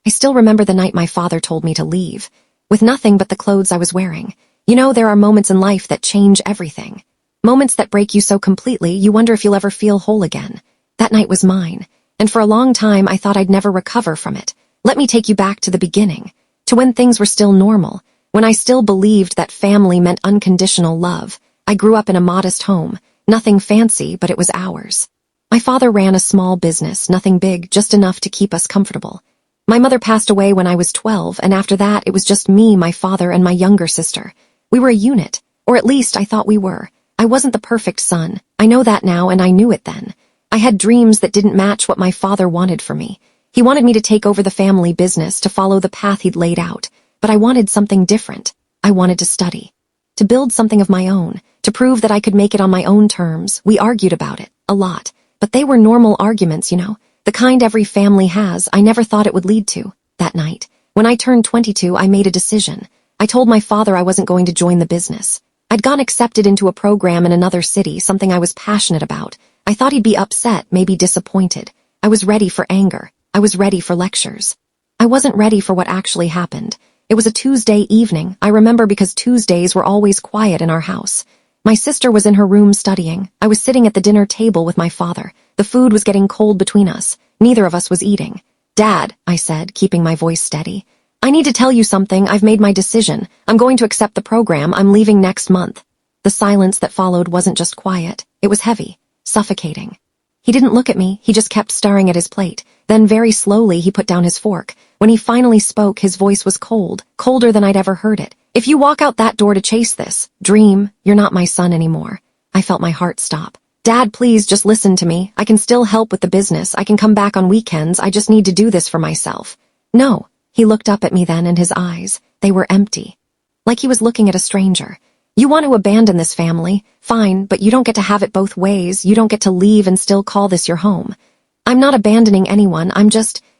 I still remember the night my father told me to leave, with nothing but the clothes I was wearing. You know, there are moments in life that change everything. Moments that break you so completely, you wonder if you'll ever feel whole again. That night was mine, and for a long time I thought I'd never recover from it. Let me take you back to the beginning, to when things were still normal, when I still believed that family meant unconditional love. I grew up in a modest home, nothing fancy, but it was ours. My father ran a small business, nothing big, just enough to keep us comfortable. My mother passed away when I was 12, and after that it was just me, my father, and my younger sister. We were a unit, or at least I thought we were. I wasn't the perfect son. I know that now, and I knew it then. I had dreams that didn't match what my father wanted for me. He wanted me to take over the family business, to follow the path he'd laid out. But I wanted something different. I wanted to study, to build something of my own, to prove that I could make it on my own terms. We argued about it, a lot. But they were normal arguments, you know, the kind every family has. I never thought it would lead to. That night, when I turned 22, I made a decision. I told my father I wasn't going to join the business. I'd gotten accepted into a program in another city, something I was passionate about. I thought he'd be upset, maybe disappointed. I was ready for anger. I was ready for lectures. I wasn't ready for what actually happened. It was a Tuesday evening, I remember, because Tuesdays were always quiet in our house. My sister was in her room studying. I was sitting at the dinner table with my father. The food was getting cold between us. Neither of us was eating. "Dad," I said, keeping my voice steady, "I need to tell you something. I've made my decision. I'm going to accept the program. I'm leaving next month." The silence that followed wasn't just quiet. It was heavy, suffocating. He didn't look at me. He just kept staring at his plate. Then very slowly he put down his fork. When he finally spoke, his voice was cold, colder than I'd ever heard it. "If you walk out that door to chase this dream, you're not my son anymore." I felt my heart stop. "Dad, please just listen to me. I can still help with the business. I can come back on weekends. I just need to do this for myself." "No." He looked up at me then, and his eyes, they were empty, like he was looking at a stranger. "You want to abandon this family? Fine, but you don't get to have it both ways. You don't get to leave and still call this your home." "I'm not abandoning anyone.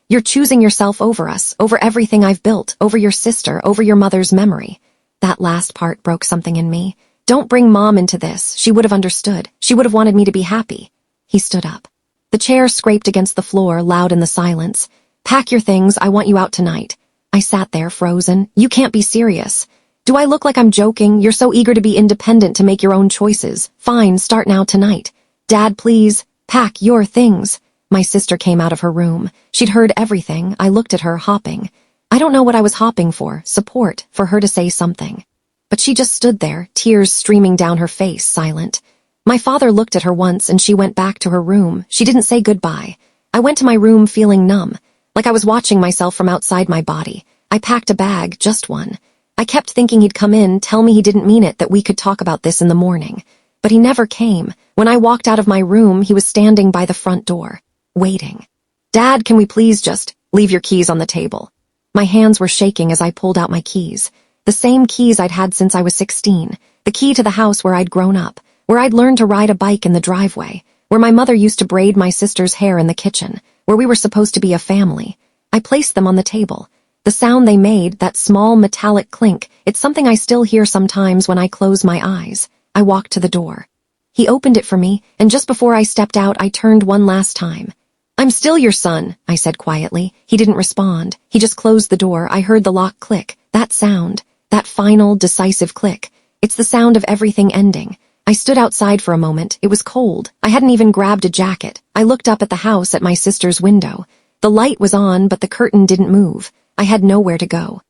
You're choosing yourself over us, over everything I've built, over your sister, over your mother's memory." That last part broke something in me. Don't bring Mom into this. She would have understood. She would have wanted me to be happy. He stood up. The chair scraped against the floor, loud in the silence. "Pack your things. I want you out tonight." I sat there, frozen. "You can't be serious. Do I look like I'm joking? You're so eager to be independent, to make your own choices. Fine, start now tonight." "Dad, please, pack your things." My sister came out of her room. She'd heard everything. I looked at her, hopping. I don't know what I was hopping for, support, for her to say something. But she just stood there, tears streaming down her face, silent. My father looked at her once, and she went back to her room. She didn't say goodbye. I went to my room feeling numb, like I was watching myself from outside my body. I packed a bag, just one. I kept thinking he'd come in, tell me he didn't mean it, that we could talk about this in the morning. But he never came. When I walked out of my room, he was standing by the front door, waiting. "Dad, can we please just leave your keys on the table?" My hands were shaking as I pulled out my keys. The same keys I'd had since I was 16. The key to the house where I'd grown up, where I'd learned to ride a bike in the driveway, where my mother used to braid my sister's hair in the kitchen, where we were supposed to be a family. I placed them on the table. The sound they made, that small metallic clink, it's something I still hear sometimes when I close my eyes. I walked to the door. He opened it for me, and just before I stepped out, I turned one last time. "I'm still your son," I said quietly. He didn't respond. He just closed the door. I heard the lock click. That sound, that final, decisive click. It's the sound of everything ending. I stood outside for a moment. It was cold. I hadn't even grabbed a jacket. I looked up at the house, at my sister's window. The light was on, but the curtain didn't move. I had nowhere to go.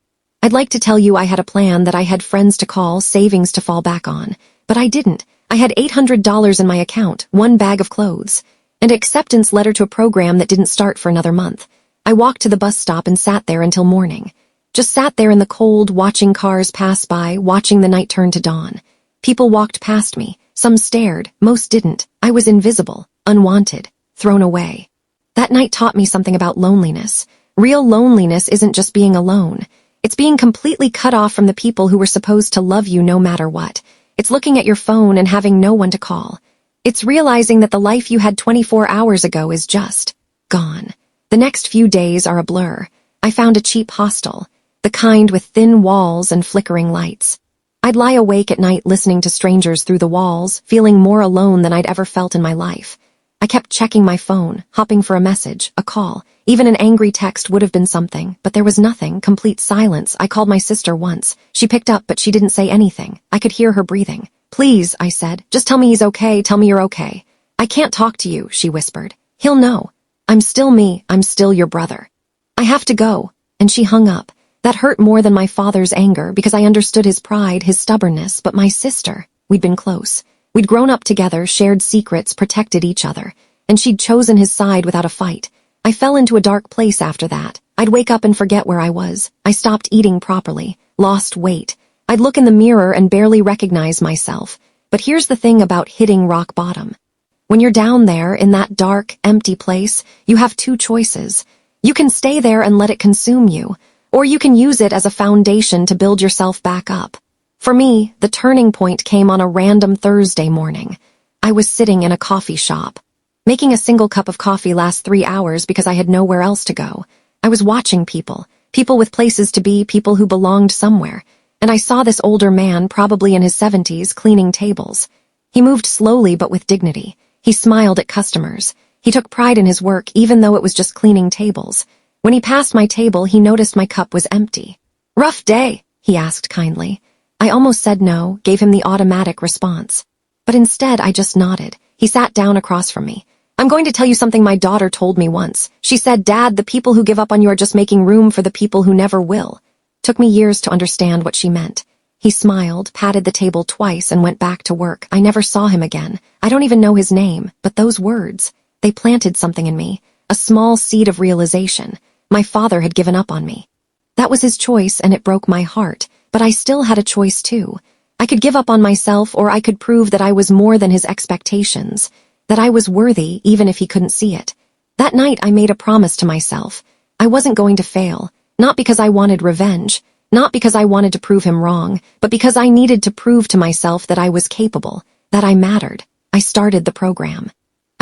I'd like to tell you I had a plan, that I had friends to call, savings to fall back on. But I didn't. I had $800 in my account, one bag of clothes, and an acceptance letter to a program that didn't start for another month. I walked to the bus stop and sat there until morning. Just sat there in the cold, watching cars pass by, watching the night turn to dawn. People walked past me. Some stared, most didn't. I was invisible, unwanted, thrown away. That night taught me something about loneliness. Real loneliness isn't just being alone. It's being completely cut off from the people who were supposed to love you no matter what. It's looking at your phone and having no one to call. It's realizing that the life you had 24 hours ago is just gone. The next few days are a blur. I found a cheap hostel, the kind with thin walls and flickering lights. I'd lie awake at night listening to strangers through the walls, feeling more alone than I'd ever felt in my life. I kept checking my phone, hopping for a message, a call, Even an angry text would have been something, but there was nothing, complete silence. I called my sister once. She picked up, but she didn't say anything. I could hear her breathing. "Please," I said, "just tell me he's okay, tell me you're okay." "I can't talk to you," she whispered. "He'll know. I'm still me, I'm still your brother. I have to go." And she hung up. That hurt more than my father's anger because I understood his pride, his stubbornness, but my sister, we'd been close. We'd grown up together, shared secrets, protected each other, and she'd chosen his side without a fight. I fell into a dark place after that. I'd wake up and forget where I was. I stopped eating properly, lost weight. I'd look in the mirror and barely recognize myself. But here's the thing about hitting rock bottom. When you're down there in that dark, empty place, you have two choices. You can stay there and let it consume you, or you can use it as a foundation to build yourself back up. For me, the turning point came on a random Thursday morning. I was sitting in a coffee shop. Making a single cup of coffee last 3 hours because I had nowhere else to go. I was watching people with places to be, people who belonged somewhere, and I saw this older man, probably in his 70s, cleaning tables. He moved slowly but with dignity. He smiled at customers. He took pride in his work, even though it was just cleaning tables. When he passed my table, he noticed my cup was empty. "Rough day?" he asked kindly. I almost said no, gave him the automatic response. But instead, I just nodded. He sat down across from me. "I'm going to tell you something my daughter told me once. She said, 'Dad, the people who give up on you are just making room for the people who never will.'" Took me years to understand what she meant. He smiled, patted the table twice, and went back to work. I never saw him again. I don't even know his name, but those words, they planted something in me, a small seed of realization. My father had given up on me. That was his choice, and it broke my heart, but I still had a choice too. I could give up on myself, or I could prove that I was more than his expectations, that I was worthy even if he couldn't see it. That night I made a promise to myself. I wasn't going to fail, not because I wanted revenge, not because I wanted to prove him wrong, but because I needed to prove to myself that I was capable, that I mattered. I started the program.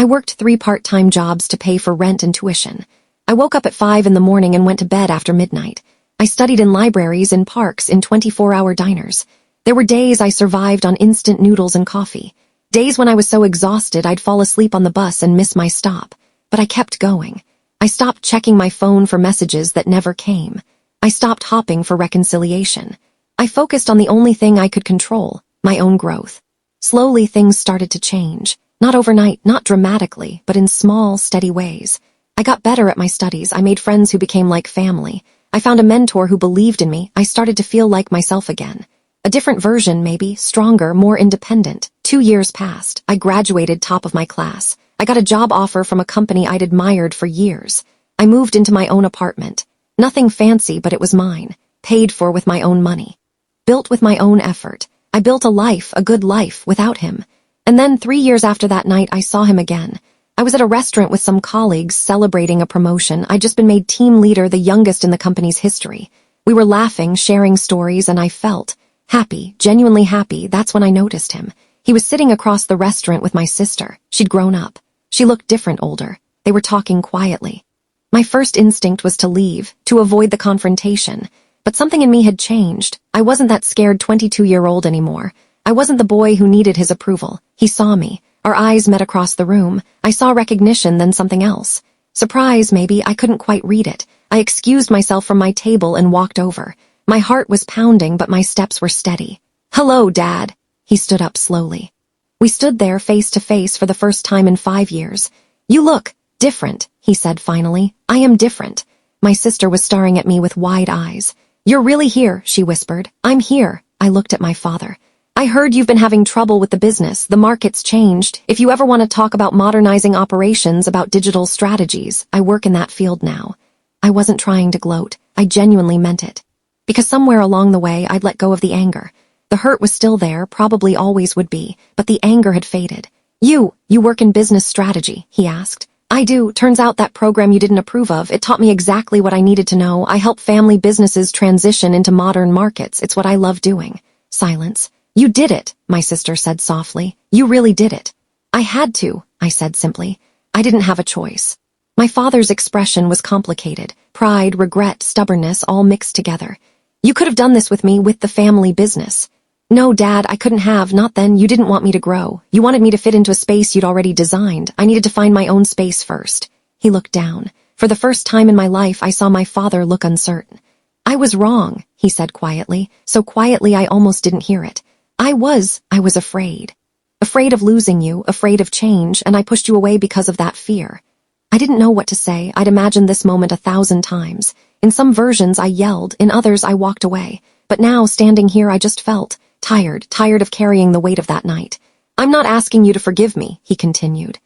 I worked 3 part-time jobs to pay for rent and tuition. I woke up at 5 in the morning and went to bed after midnight. I studied in libraries, in parks, in 24-hour diners. There were days I survived on instant noodles and coffee. Days when I was so exhausted I'd fall asleep on the bus and miss my stop. But I kept going. I stopped checking my phone for messages that never came. I stopped hopping for reconciliation. I focused on the only thing I could control, my own growth. Slowly things started to change. Not overnight, not dramatically, but in small, steady ways. I got better at my studies. I made friends who became like family. I found a mentor who believed in me. I started to feel like myself again. A different version, maybe, stronger, more independent. 2 years passed. I graduated top of my class. I got a job offer from a company I'd admired for years. I moved into my own apartment. Nothing fancy, but it was mine. Paid for with my own money. Built with my own effort. I built a life, a good life, without him. And then 3 years after that night, I saw him again. I was at a restaurant with some colleagues celebrating a promotion. I'd just been made team leader, the youngest in the company's history. We were laughing, sharing stories, and I felt happy, genuinely happy. That's when I noticed him. He was sitting across the restaurant with my sister. She'd grown up. She looked different, older. They were talking quietly. My first instinct was to leave, to avoid the confrontation. But something in me had changed. I wasn't that scared 22-year-old anymore. I wasn't the boy who needed his approval. He saw me. Our eyes met across the room. I saw recognition, then something else. Surprise, maybe. I couldn't quite read it. I excused myself from my table and walked over. My heart was pounding, but my steps were steady. "Hello, Dad." He stood up slowly. We stood there face to face for the first time in 5 years. "You look different," he said finally. "I am different." My sister was staring at me with wide eyes. "You're really here," she whispered. "I'm here." I looked at my father. "I heard you've been having trouble with the business. The market's changed. If you ever want to talk about modernizing operations, about digital strategies, I work in that field now." I wasn't trying to gloat. I genuinely meant it. Because somewhere along the way, I'd let go of the anger. The hurt was still there, probably always would be, but the anger had faded. You work in business strategy," he asked. "I do. Turns out that program you didn't approve of, it taught me exactly what I needed to know. I help family businesses transition into modern markets. It's what I love doing." Silence. "You did it," my sister said softly. "You really did it." "I had to," I said simply. I didn't have a choice. My father's expression was complicated. Pride, regret, stubbornness, all mixed together. "You could have done this with me, with the family business." "No, Dad, I couldn't have, not then. You didn't want me to grow. You wanted me to fit into a space you'd already designed. I needed to find my own space first." He looked down. For the first time in my life, I saw my father look uncertain. "I was wrong," he said quietly, so quietly I almost didn't hear it. I was afraid. Afraid of losing you, afraid of change, and I pushed you away because of that fear. I didn't know what to say. I'd imagined this moment 1,000 times. In some versions I yelled, in others I walked away. But now, standing here, I just felt tired of carrying the weight of that night. "I'm not asking you to forgive me," he continued.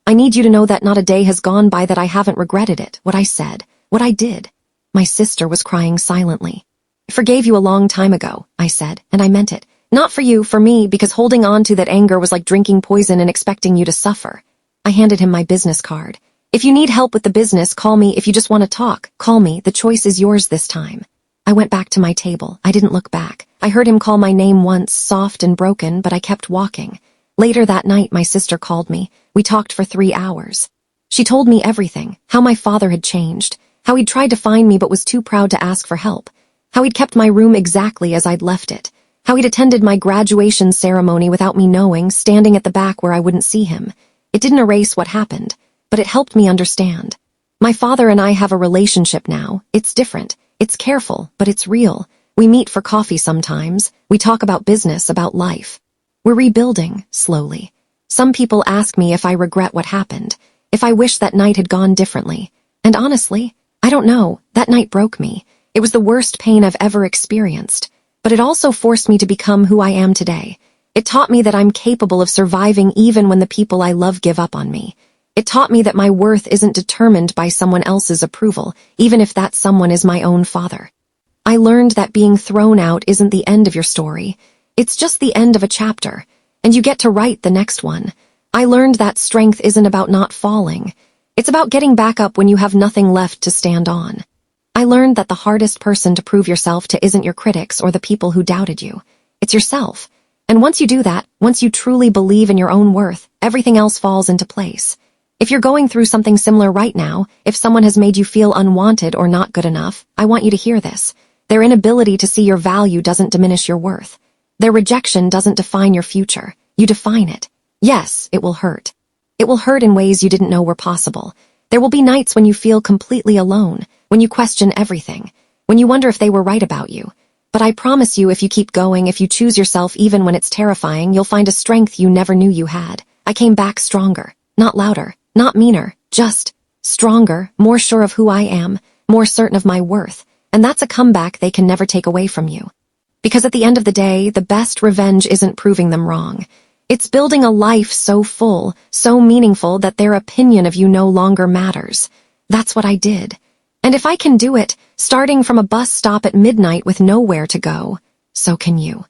I need you to know that not a day has gone by that I haven't regretted it, what I said, what I did." My sister was crying silently. "I forgave you a long time ago," I said, and I meant it. "Not for you, for me, because holding on to that anger was like drinking poison and expecting you to suffer." I handed him my business card. "If you need help with the business, call me. If you just want to talk, call me. The choice is yours this time." I went back to my table. I didn't look back. I heard him call my name once, soft and broken, but I kept walking. Later that night, my sister called me. We talked for 3 hours. She told me everything, how my father had changed, how he'd tried to find me but was too proud to ask for help, how he'd kept my room exactly as I'd left it, how he'd attended my graduation ceremony without me knowing, standing at the back where I wouldn't see him. It didn't erase what happened, but it helped me understand. My father and I have a relationship now. It's different. It's careful, but it's real. We meet for coffee sometimes. We talk about business, about life. We're rebuilding, slowly. Some people ask me if I regret what happened, if I wish that night had gone differently. And honestly, I don't know. That night broke me. It was the worst pain I've ever experienced. But it also forced me to become who I am today. It taught me that I'm capable of surviving even when the people I love give up on me. It taught me that my worth isn't determined by someone else's approval, even if that someone is my own father. I learned that being thrown out isn't the end of your story. It's just the end of a chapter, and you get to write the next one. I learned that strength isn't about not falling. It's about getting back up when you have nothing left to stand on. I learned that the hardest person to prove yourself to isn't your critics or the people who doubted you. It's yourself. And once you do that, once you truly believe in your own worth, everything else falls into place. If you're going through something similar right now, if someone has made you feel unwanted or not good enough, I want you to hear this. Their inability to see your value doesn't diminish your worth. Their rejection doesn't define your future. You define it. Yes, it will hurt. It will hurt in ways you didn't know were possible. There will be nights when you feel completely alone, when you question everything, when you wonder if they were right about you. But I promise you, if you keep going, if you choose yourself even when it's terrifying, you'll find a strength you never knew you had. I came back stronger, not louder, not meaner, just stronger, more sure of who I am, more certain of my worth, and that's a comeback they can never take away from you. Because at the end of the day, the best revenge isn't proving them wrong. It's building a life so full, so meaningful that their opinion of you no longer matters. That's what I did. And if I can do it, starting from a bus stop at midnight with nowhere to go, so can you.